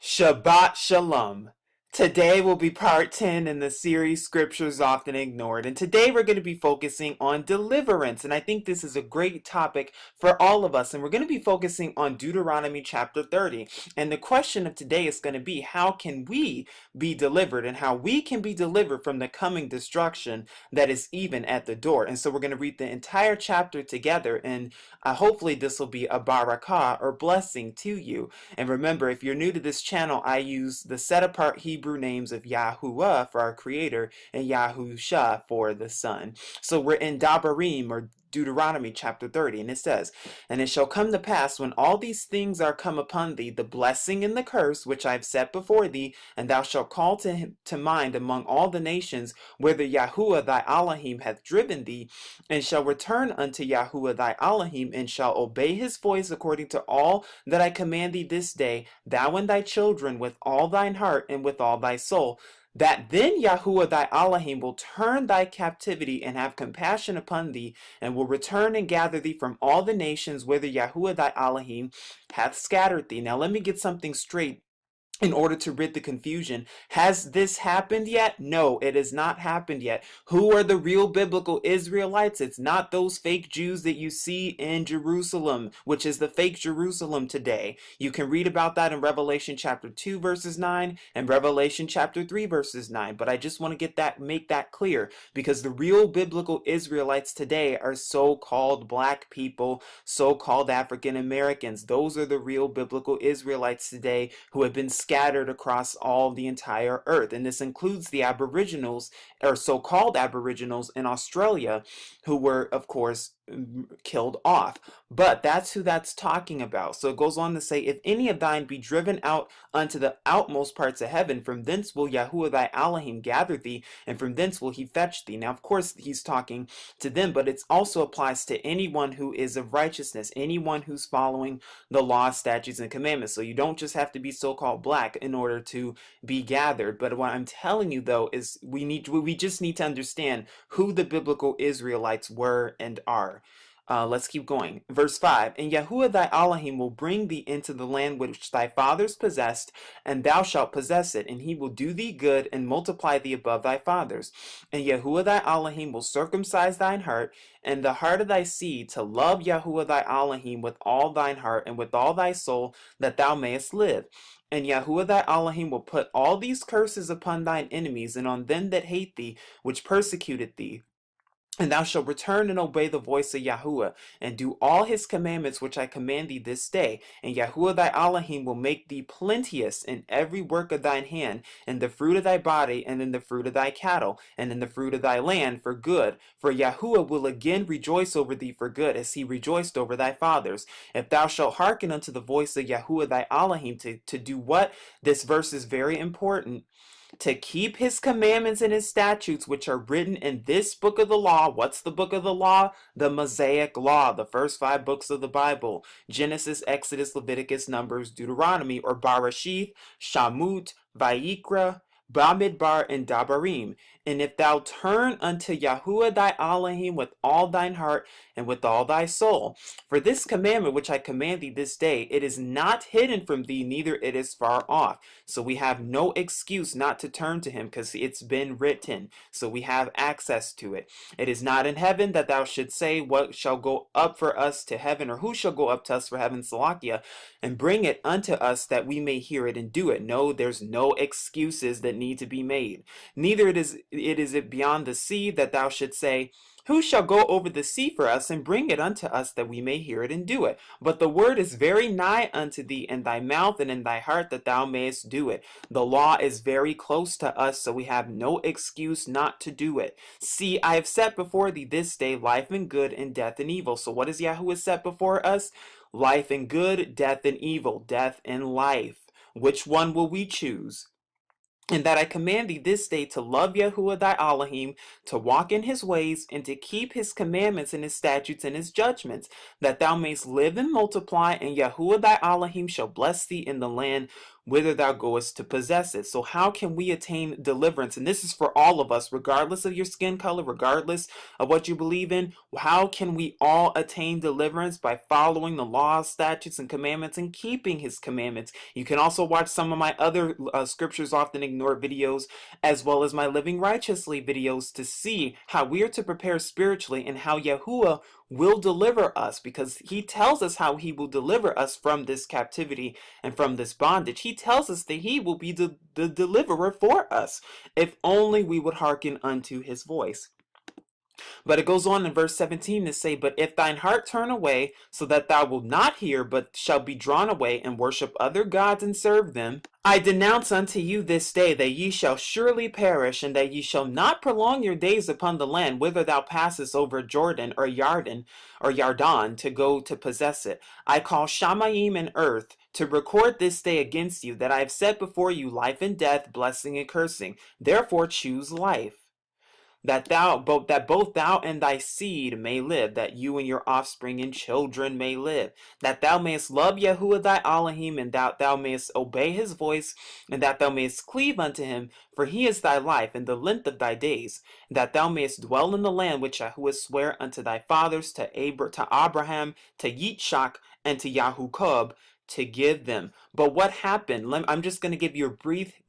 Shabbat Shalom. Today will be part 10 in the series Scriptures Often Ignored. And today we're going to be focusing on deliverance. And I think this is a great topic for all of us. And we're going to be focusing on Deuteronomy chapter 30. And the question of today is going to be, how can we be delivered and how we can be delivered from the coming destruction that is even at the door. And so we're going to read the entire chapter together. And hopefully this will be a barakah or blessing to you. And remember, if you're new to this channel, I use the set-apart Hebrew names of Yahuwah for our Creator and Yahusha for the Son. So we're in Dabarim, or Deuteronomy chapter 30, and it says, "And it shall come to pass, when all these things are come upon thee, the blessing and the curse which I have set before thee, and thou shalt call to mind among all the nations, whither Yahuwah thy Elohim hath driven thee, and shall return unto Yahuwah thy Elohim, and shall obey his voice according to all that I command thee this day, thou and thy children, with all thine heart and with all thy soul, that then Yahuwah thy Elohim will turn thy captivity and have compassion upon thee, and will return and gather thee from all the nations whither Yahuwah thy Elohim hath scattered thee." Now let me get something straight in order to rid the confusion. Has this happened yet? No, it has not happened yet. Who are the real biblical Israelites? It's not those fake Jews that you see in Jerusalem, which is the fake Jerusalem today. You can read about that in Revelation chapter 2 verses 9 and Revelation chapter 3 verses 9. But I just want to make that clear, because the real biblical Israelites today are so-called black people, so-called African Americans. Those are the real biblical Israelites today, who have been scattered across all the entire earth. And this includes the Aboriginals, or so-called Aboriginals in Australia, who were, of course, killed off. But that's who that's talking about. So it goes on to say, "If any of thine be driven out unto the outmost parts of heaven, from thence will Yahuwah thy Elohim gather thee, and from thence will he fetch thee." Now, of course, he's talking to them, but it also applies to anyone who is of righteousness, anyone who's following the law, statutes, and commandments. So you don't just have to be so-called black in order to be gathered. But what I'm telling you, though, is we just need to understand who the biblical Israelites were and are. Let's keep going. Verse 5, "And Yahuwah thy Elohim will bring thee into the land which thy fathers possessed, and thou shalt possess it, and he will do thee good and multiply thee above thy fathers. And Yahuwah thy Elohim will circumcise thine heart and the heart of thy seed, to love Yahuwah thy Elohim with all thine heart and with all thy soul, that thou mayest live. And Yahuwah thy Elohim will put all these curses upon thine enemies and on them that hate thee, which persecuted thee. And thou shalt return and obey the voice of Yahuwah, and do all his commandments which I command thee this day. And Yahuwah thy Elohim will make thee plenteous in every work of thine hand, in the fruit of thy body, and in the fruit of thy cattle, and in the fruit of thy land, for good. For Yahuwah will again rejoice over thee for good, as he rejoiced over thy fathers. If thou shalt hearken unto the voice of Yahuwah thy Elohim," to do what? This verse is very important. "To keep his commandments and his statutes which are written in this book of the law." What's the book of the law? The Mosaic Law, the first 5 books of the Bible: Genesis, Exodus, Leviticus, Numbers, Deuteronomy, or Barashith, Shamut, Vayikra, Bamidbar, and Dabarim. "And if thou turn unto Yahuwah thy Elohim with all thine heart and with all thy soul. For this commandment which I command thee this day, it is not hidden from thee, neither it is far off." So we have no excuse not to turn to him, because it's been written. So we have access to it. "It is not in heaven, that thou shouldst say, what shall go up for us to heaven, or who shall go up to us for heaven, Salakia, and bring it unto us that we may hear it and do it." No, there's no excuses that need to be made. "Neither it is beyond the sea, that thou shouldst say, who shall go over the sea for us and bring it unto us that we may hear it and do it? But the word is very nigh unto thee, in thy mouth and in thy heart, that thou mayest do it." The law is very close to us, so we have no excuse not to do it. "See, I have set before thee this day life and good, and death and evil." So what has Yahuwah set before us? Life and good, death and evil, death and life. Which one will we choose? And that I command thee this day to love Yahuwah thy Elohim, to walk in his ways, and to keep his commandments and his statutes and his judgments, that thou mayest live and multiply, and Yahuwah thy Elohim shall bless thee in the land whither thou goest to possess it. So how can we attain deliverance? And this is for all of us, regardless of your skin color, regardless of what you believe in. How can we all attain deliverance? By following the laws, statutes, and commandments, and keeping his commandments. You can also watch some of my other scriptures often ignored videos, as well as my living righteously videos, to see how we are to prepare spiritually and how Yahuwah will deliver us, because he tells us how he will deliver us from this captivity and from this bondage. He tells us that he will be the deliverer for us if only we would hearken unto his voice. But it goes on in verse 17 to say, but if thine heart turn away, so that thou wilt not hear, but shall be drawn away and worship other gods and serve them, I denounce unto you this day that ye shall surely perish, and that ye shall not prolong your days upon the land whither thou passest over Jordan or Yarden to go to possess it. I call Shamayim and earth to record this day against you, that I have set before you life and death, blessing and cursing. Therefore choose life, that both thou and thy seed may live, that you and your offspring and children may live, that thou mayest love Yahuwah thy Elohim, and that thou mayest obey his voice, and that thou mayest cleave unto him, for he is thy life and the length of thy days, and that thou mayest dwell in the land which Yahuwah sware unto thy fathers, to Abraham, to Yitzchak, and to Yahukob, to give them. But what happened? I'm just going to give you a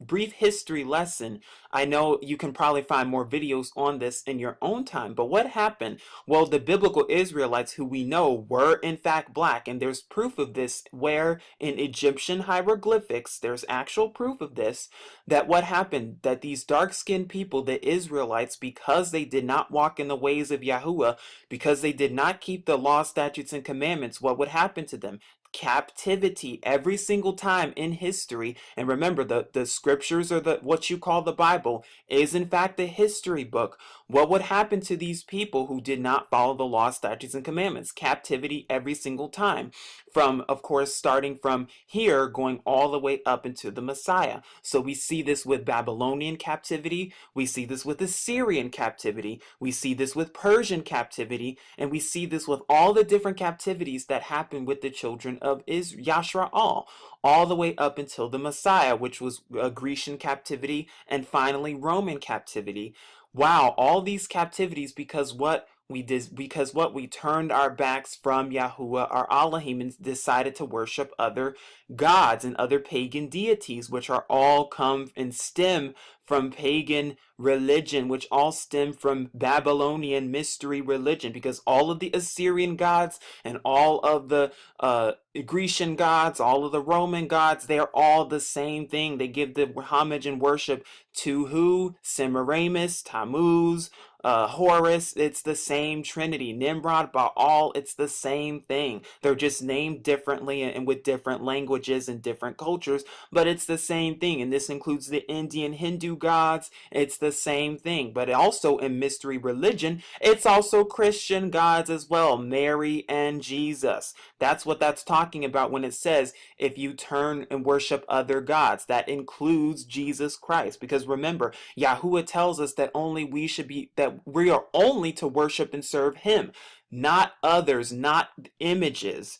brief history lesson. I know you can probably find more videos on this in your own time, but what happened? Well, the biblical Israelites, who we know were in fact black, and there's proof of this where in Egyptian hieroglyphics, there's actual proof of this, that what happened, that these dark-skinned people, the Israelites, because they did not walk in the ways of Yahuwah, because they did not keep the law, statutes, and commandments, what would happen to them? Captivity every single time in history. And remember, the scriptures, or the what you call the Bible, is in fact a history book. What would happen to these people who did not follow the law, statutes, and commandments? Captivity every single time, from, of course, starting from here going all the way up into the Messiah. So we see this with Babylonian captivity, we see this with Assyrian captivity, we see this with Persian captivity, and we see this with all the different captivities that happen with the children of Yashra'al, all the way up until the Messiah, which was a Grecian captivity, and finally Roman captivity. Wow, all these captivities because we turned our backs from Yahuwah, our Elohim, and decided to worship other gods and other pagan deities, which are all come and stem from pagan religion, which all stem from Babylonian mystery religion, because all of the Assyrian gods and all of the Grecian gods, all of the Roman gods, they are all the same thing. They give the homage and worship to who? Semiramis, Tammuz, Horus. It's the same trinity. Nimrod, Baal, it's the same thing. They're just named differently and with different languages and different cultures, but it's the same thing. And this includes the Indian Hindu gods. It's the same thing. But also in mystery religion, it's also Christian gods as well, Mary and Jesus. That's what that's talking about when it says if you turn and worship other gods. That includes Jesus Christ, because remember, Yahuwah tells us that we are only to worship and serve him, not others, not images.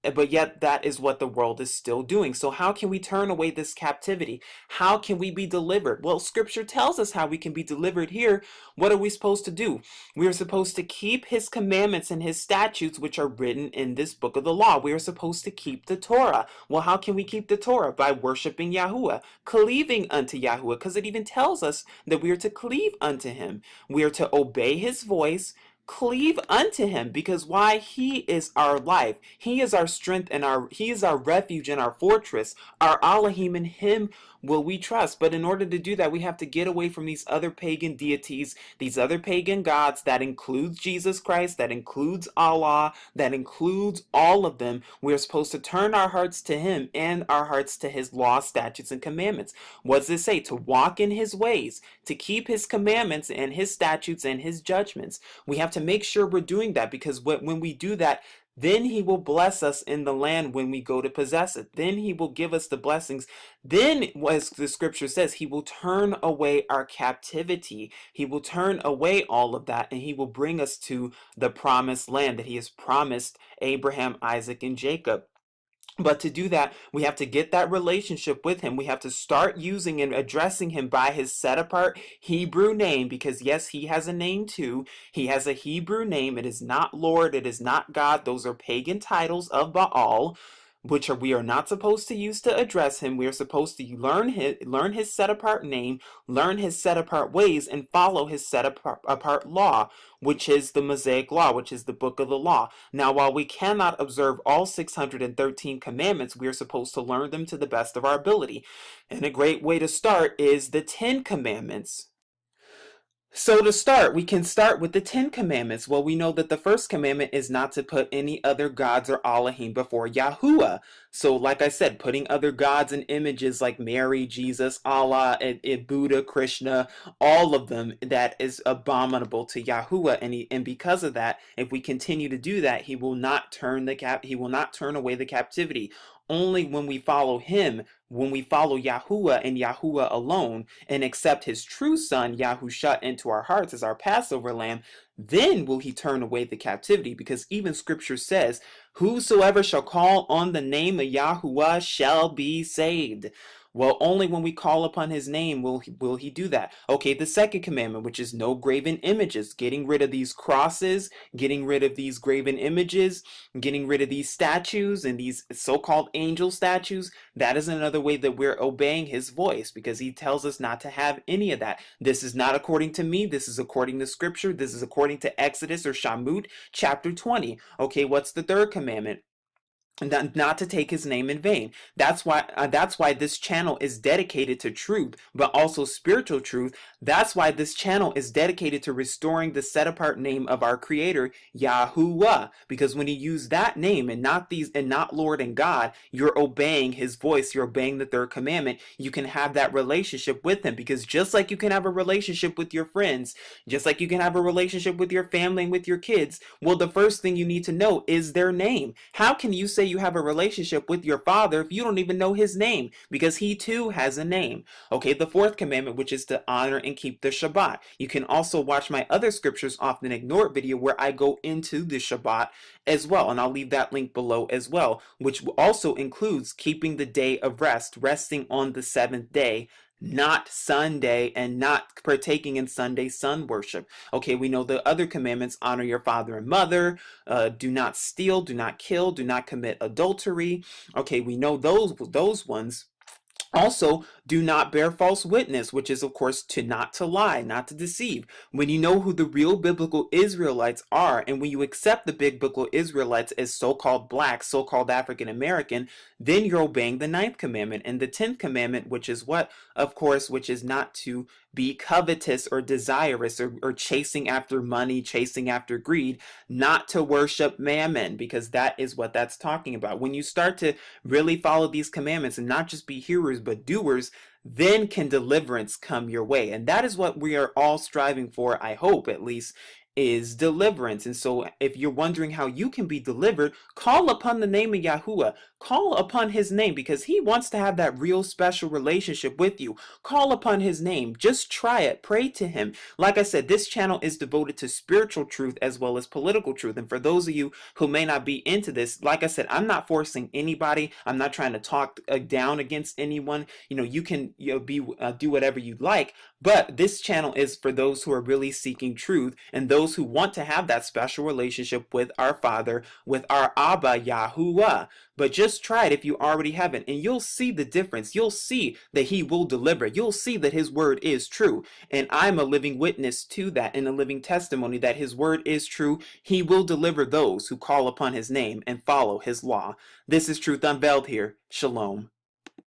But yet that is what the world is still doing. So how can we turn away this captivity? How can we be delivered? Well, scripture tells us how we can be delivered here. What are we supposed to do? We are supposed to keep his commandments and his statutes, which are written in this book of the law. We are supposed to keep the Torah. Well, how can we keep the Torah? By worshiping Yahuwah, cleaving unto Yahuwah, because it even tells us that we are to cleave unto him. We are to obey his voice, cleave unto him, because why? He is our life, he is our strength, and he is our refuge and our fortress, our Elohim. In him will we trust. But in order to do that, we have to get away from these other pagan deities, these other pagan gods. That includes Jesus Christ, that includes Allah, that includes all of them. We're supposed to turn our hearts to him and our hearts to his law, statutes, and commandments. What does it say? To walk in his ways, to keep his commandments and his statutes and his judgments. We have to make sure we're doing that, because when we do that, Then he will bless us in the land when we go to possess it. Then he will give us the blessings. Then, as the scripture says, he will turn away our captivity. He will turn away all of that, and he will bring us to the promised land that he has promised Abraham, Isaac, and Jacob. But to do that, we have to get that relationship with him. We have to start using and addressing him by his set apart Hebrew name, because yes, he has a name too. He has a Hebrew name. It is not Lord. It is not God. Those are pagan titles of Baal, which we are not supposed to use to address him. We are supposed to learn his set apart name, learn his set apart ways, and follow his set apart law, which is the Mosaic law, which is the book of the law. Now, while we cannot observe all 613 commandments, we are supposed to learn them to the best of our ability. And a great way to start is the 10 commandments. So to start, we can start with the 10 commandments. Well, we know that the first commandment is not to put any other gods or Elohim before Yahuwah. So like I said, putting other gods and images like Mary, Jesus, Allah, and Buddha, Krishna, all of them, that is abominable to Yahuwah. And because of that, if we continue to do that, he will not turn away the captivity. Only when we follow him, when we follow Yahuwah and Yahuwah alone, and accept his true son, Yahusha, into our hearts as our Passover lamb, then will he turn away the captivity. Because even scripture says, whosoever shall call on the name of Yahuwah shall be saved. Well, only when we call upon his name will he do that. Okay, the second commandment, which is no graven images, getting rid of these crosses, getting rid of these graven images, getting rid of these statues and these so-called angel statues. That is another way that we're obeying his voice, because he tells us not to have any of that. This is not according to me. This is according to scripture. This is according to Exodus or Shamut chapter 20. Okay, what's the third commandment? Not to take his name in vain. That's why this channel is dedicated to truth, but also spiritual truth. That's why this channel is dedicated to restoring the set apart name of our creator, Yahuwah. Because when you use that name and not Lord and God, you're obeying his voice, you're obeying the third commandment. You can have that relationship with him, because just like you can have a relationship with your friends, just like you can have a relationship with your family and with your kids, well, the first thing you need to know is their name. How can you say you have a relationship with your father if you don't even know his name? Because he too has a name. Okay, the fourth commandment, which is to honor and keep the Shabbat. You can also watch my other scriptures often ignored video where I go into the Shabbat as well, and I'll leave that link below as well, which also includes keeping the day of rest, resting on the seventh day, not Sunday, and not partaking in Sunday sun worship. Okay, we know the other commandments: honor your father and mother, do not steal, do not kill, do not commit adultery. Okay, we know those ones. Also, do not bear false witness, which is, of course, not to lie, not to deceive. When you know who the real biblical Israelites are, and when you accept the biblical Israelites as so-called black, so-called African American, then you're obeying the ninth commandment. And the 10th commandment, which is what? Of course, which is not to be covetous or desirous, or chasing after money, chasing after greed, not to worship mammon, because that is what that's talking about. When you start to really follow these commandments and not just be hearers but doers, then can deliverance come your way. And that is what we are all striving for, I hope at least, is deliverance. And so if you're wondering how you can be delivered, call upon the name of Yahuwah. Call upon his name, because he wants to have that real special relationship with you. Call upon his name. Just try it. Pray to him. Like I said, this channel is devoted to spiritual truth as well as political truth. And for those of you who may not be into this, like I said, I'm not forcing anybody. I'm not trying to talk down against anyone. You can do whatever you like. But this channel is for those who are really seeking truth, and those who want to have that special relationship with our Father, with our Abba Yahuwah. But just try it if you already haven't, and you'll see the difference. You'll see that he will deliver. You'll see that his word is true. And I'm a living witness to that, and a living testimony that his word is true. He will deliver those who call upon his name and follow his law. This is Truth Unveiled here. Shalom.